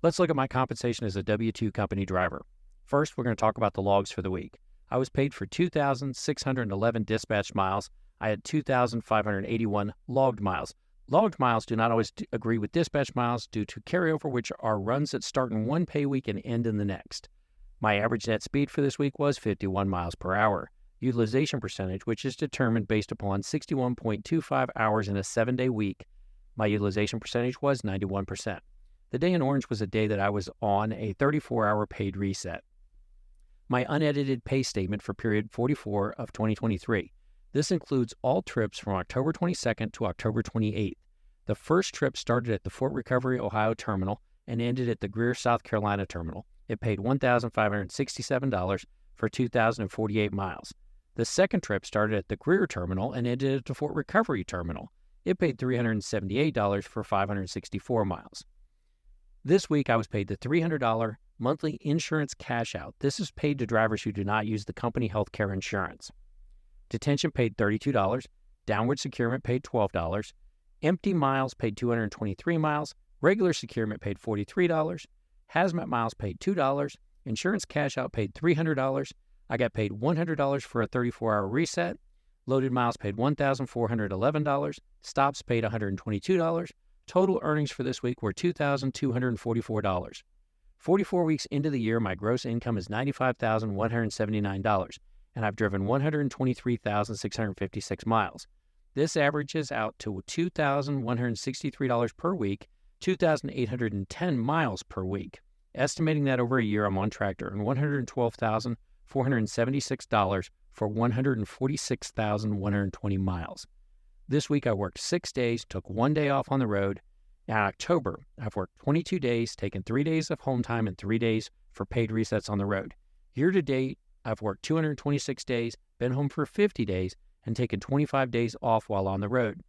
Let's look at my compensation as a W-2 company driver. First, we're going to talk about the logs for the week. I was paid for 2,611 dispatched miles. I had 2,581 logged miles. Logged miles do not always agree with dispatch miles due to carryover, which are runs that start in one pay week and end in the next. My average net speed for this week was 51 miles per hour. Utilization percentage, which is determined based upon 61.25 hours in a 7-day week, my utilization percentage was 91%. The day in orange was a day that I was on a 34-hour paid reset. My unedited pay statement for period 44 of 2023. This includes all trips from October 22nd to October 28th. The first trip started at the Fort Recovery, Ohio terminal and ended at the Greer, South Carolina terminal. It paid $1,567 for 2,048 miles. The second trip started at the Greer terminal and ended at the Fort Recovery terminal. It paid $378 for 564 miles. This week, I was paid the $300 monthly insurance cash out. This is paid to drivers who do not use the company health care insurance. Detention paid $32. Downward securement paid $12. Empty miles paid 223 miles. Regular securement paid $43. Hazmat miles paid $2. Insurance cash out paid $300. I got paid $100 for a 34-hour reset. Loaded miles paid $1,411. Stops paid $122. Total earnings for this week were $2,244. 44 weeks into the year, my gross income is $95,179, and I've driven 123,656 miles. This averages out to $2,163 per week, 2,810 miles per week. Estimating that over a year, I'm on track to earn $112,476 for 146,120 miles. This week I worked 6 days, took 1 day off on the road. In October, I've worked 22 days, taken 3 days of home time and 3 days for paid resets on the road. Year to date, I've worked 226 days, been home for 50 days, and taken 25 days off while on the road.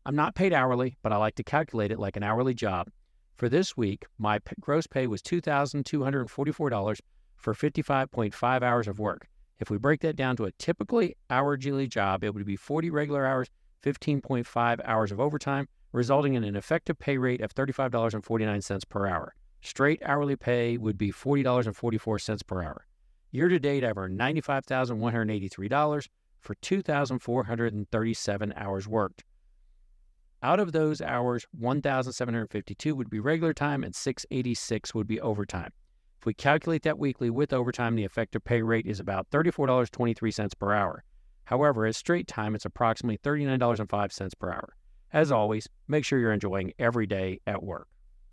I'm not paid hourly, but I like to calculate it like an hourly job. For this week, my gross pay was $2,244 for 55.5 hours of work. If we break that down to a typically hourly job, it would be 40 regular hours, 15.5 hours of overtime, resulting in an effective pay rate of $35.49 per hour. Straight hourly pay would be $40.44 per hour. Year to date, I've earned $95,183 for 2,437 hours worked. Out of those hours, 1,752 would be regular time and 686 would be overtime. If we calculate that weekly with overtime, the effective pay rate is about $34.23 per hour. However, at straight time, it's approximately $39.05 per hour. As always, make sure you're enjoying every day at work.